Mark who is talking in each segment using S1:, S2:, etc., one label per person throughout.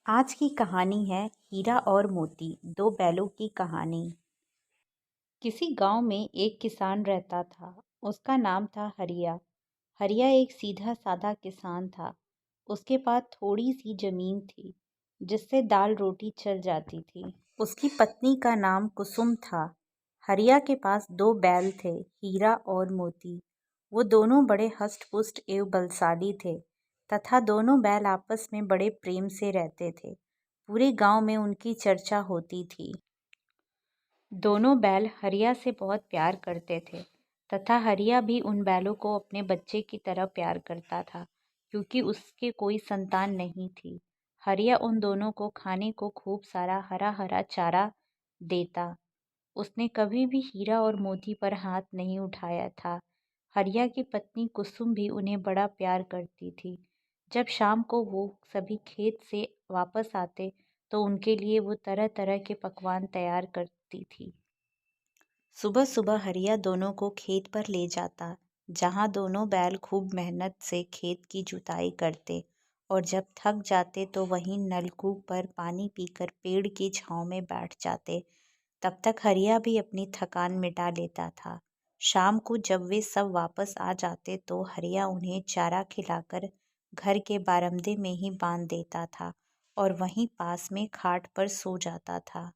S1: आज की कहानी है हीरा और मोती, दो बैलों की कहानी। किसी गांव में एक किसान रहता था। उसका नाम था हरिया। हरिया एक सीधा साधा किसान था। उसके पास थोड़ी सी जमीन थी जिससे दाल रोटी चल जाती थी। उसकी पत्नी का नाम कुसुम था। हरिया के पास दो बैल थे, हीरा और मोती। वो दोनों बड़े हष्ट-पुष्ट एवं बलशाली थे तथा दोनों बैल आपस में बड़े प्रेम से रहते थे। पूरे गांव में उनकी चर्चा होती थी। दोनों बैल हरिया से बहुत प्यार करते थे तथा हरिया भी उन बैलों को अपने बच्चे की तरह प्यार करता था, क्योंकि उसके कोई संतान नहीं थी। हरिया उन दोनों को खाने को खूब सारा हरा हरा चारा देता। उसने कभी भी हीरा और मोती पर हाथ नहीं उठाया था। हरिया की पत्नी कुसुम भी उन्हें बड़ा प्यार करती थी। जब शाम को वो सभी खेत से वापस आते तो उनके लिए वो तरह तरह के पकवान तैयार करती थी। सुबह सुबह हरिया दोनों को खेत पर ले जाता, जहाँ दोनों बैल खूब मेहनत से खेत की जुताई करते और जब थक जाते तो वहीं नलकूप पर पानी पीकर पेड़ की छांव में बैठ जाते। तब तक हरिया भी अपनी थकान मिटा लेता था। शाम को जब वे सब वापस आ जाते तो हरिया उन्हें चारा खिलाकर घर के बारामदे में ही बांध देता था और वहीं पास में खाट पर सो जाता था।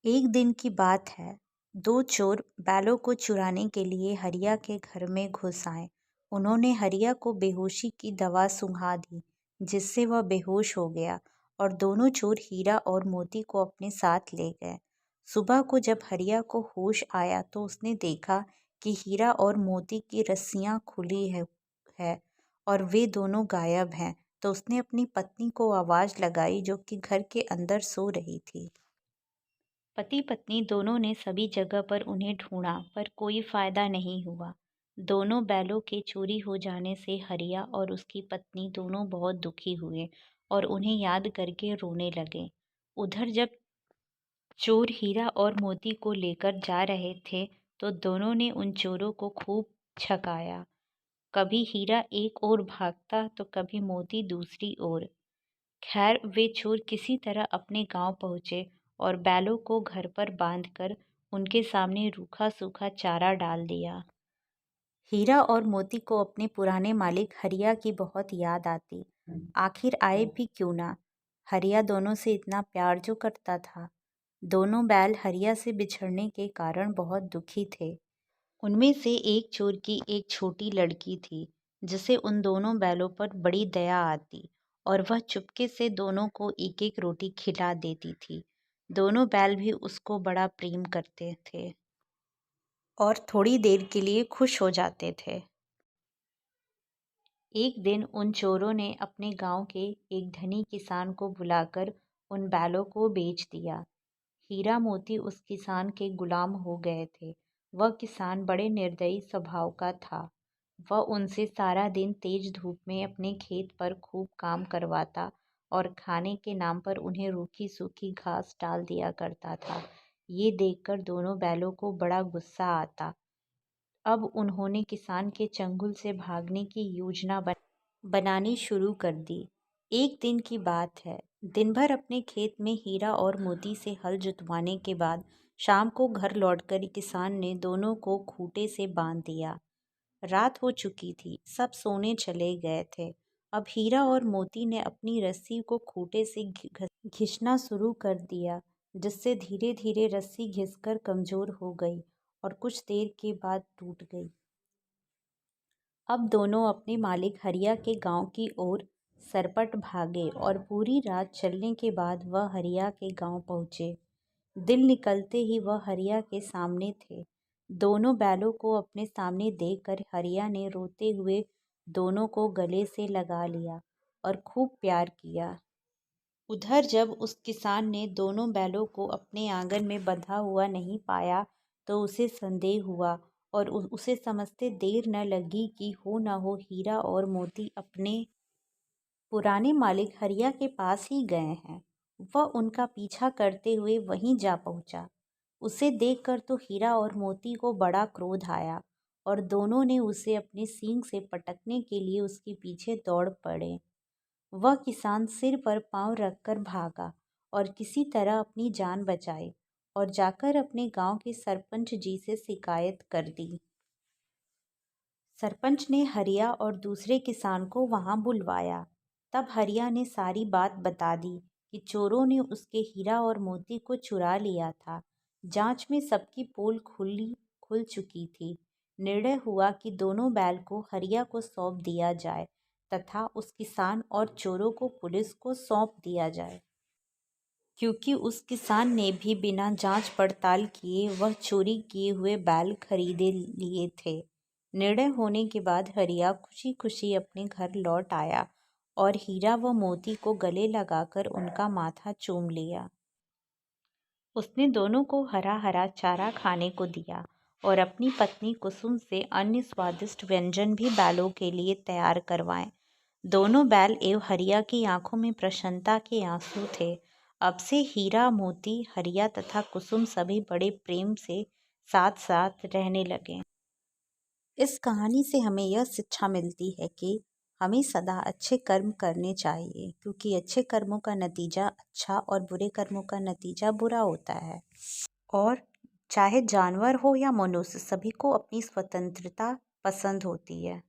S1: एक दिन की बात है। दो चोर बैलों को चुराने के लिए हरिया के घर में घुस आए। उन्होंने हरिया को बेहोशी की दवा सुंघा दी, जिससे वह बेहोश हो गया और दोनों चोर हीरा और मोती को अपने साथ ले गए। सुबह को जब हरिया को होश आया तो उसने देखा कि हीरा और मोती की रस्सियां खुली है और वे दोनों गायब हैं। तो उसने अपनी पत्नी को आवाज लगाई, जो कि घर के अंदर सो रही थी। पति पत्नी दोनों ने सभी जगह पर उन्हें ढूंढा, पर कोई फायदा नहीं हुआ। दोनों बैलों के चोरी हो जाने से हरिया और उसकी पत्नी दोनों बहुत दुखी हुए और उन्हें याद करके रोने लगे। उधर जब चोर हीरा और मोती को लेकर जा रहे थे तो दोनों ने उन चोरों को खूब छकाया। कभी हीरा एक ओर भागता तो कभी मोती दूसरी ओर। खैर, वे चोर किसी तरह अपने गांव पहुंचे और बैलों को घर पर बांधकर उनके सामने रूखा सूखा चारा डाल दिया। हीरा और मोती को अपने पुराने मालिक हरिया की बहुत याद आती। आखिर आए भी क्यों ना। हरिया दोनों से इतना प्यार जो करता था। दोनों बैल हरिया से बिछड़ने के कारण बहुत दुखी थे। उनमें से एक चोर की एक छोटी लड़की थी, जिसे उन दोनों बैलों पर बड़ी दया आती और वह चुपके से दोनों को एक एक रोटी खिला देती थी। दोनों बैल भी उसको बड़ा प्रेम करते थे और थोड़ी देर के लिए खुश हो जाते थे। एक दिन उन चोरों ने अपने गांव के एक धनी किसान को बुलाकर उन बैलों को बेच दिया। हीरा मोती उस किसान के गुलाम हो गए थे। वह किसान बड़े निर्दयी स्वभाव का था। वह उनसे सारा दिन तेज धूप में अपने खेत पर खूब काम करवाता और खाने के नाम पर उन्हें रूखी सूखी घास डाल दिया करता था। ये देखकर दोनों बैलों को बड़ा गुस्सा आता। अब उन्होंने किसान के चंगुल से भागने की योजना बनानी शुरू कर दी। एक दिन की बात है। दिन भर अपने खेत में हीरा और मोती से हल जुतवाने के बाद शाम को घर लौटकर किसान ने दोनों को खूंटे से बांध दिया। रात हो चुकी थी, सब सोने चले गए थे। अब हीरा और मोती ने अपनी रस्सी को खूंटे से घिसना शुरू कर दिया, जिससे धीरे धीरे रस्सी घिसकर कमजोर हो गई और कुछ देर के बाद टूट गई। अब दोनों अपने मालिक हरिया के गांव की ओर सरपट भागे और पूरी रात चलने के बाद वह हरिया के गांव पहुंचे। दिन निकलते ही वह हरिया के सामने थे। दोनों बैलों को अपने सामने देखकर हरिया ने रोते हुए दोनों को गले से लगा लिया और खूब प्यार किया। उधर जब उस किसान ने दोनों बैलों को अपने आंगन में बंधा हुआ नहीं पाया तो उसे संदेह हुआ और उसे समझते देर न लगी कि हो न हो हीरा और मोती अपने पुराने मालिक हरिया के पास ही गए हैं। वह उनका पीछा करते हुए वहीं जा पहुंचा। उसे देखकर तो हीरा और मोती को बड़ा क्रोध आया और दोनों ने उसे अपने सींग से पटकने के लिए उसके पीछे दौड़ पड़े। वह किसान सिर पर पाँव रखकर भागा और किसी तरह अपनी जान बचाई और जाकर अपने गांव के सरपंच जी से शिकायत कर दी। सरपंच ने हरिया और दूसरे किसान को वहां बुलवाया। तब हरिया ने सारी बात बता दी कि चोरों ने उसके हीरा और मोती को चुरा लिया था। जांच में सबकी पोल खुल चुकी थी। निर्णय हुआ कि दोनों बैल को हरिया को सौंप दिया जाए तथा उस किसान और चोरों को पुलिस को सौंप दिया जाए, क्योंकि उस किसान ने भी बिना जांच पड़ताल किए वह चोरी किए हुए बैल खरीदे लिए थे। निर्णय होने के बाद हरिया खुशी खुशी अपने घर लौट आया और हीरा व मोती को गले लगाकर उनका माथा चूम लिया। उसने दोनों को हरा हरा चारा खाने को दिया और अपनी पत्नी कुसुम से अन्य स्वादिष्ट व्यंजन भी बैलों के लिए तैयार करवाए। दोनों बैल एवं हरिया की आंखों में प्रसन्नता के आंसू थे। अब से हीरा, मोती, हरिया तथा कुसुम सभी बड़े प्रेम से साथ साथ रहने लगे। इस कहानी से हमें यह शिक्षा मिलती है कि हमें सदा अच्छे कर्म करने चाहिए, क्योंकि अच्छे कर्मों का नतीजा अच्छा और बुरे कर्मों का नतीजा बुरा होता है। और चाहे जानवर हो या मनुष्य, सभी को अपनी स्वतंत्रता पसंद होती है।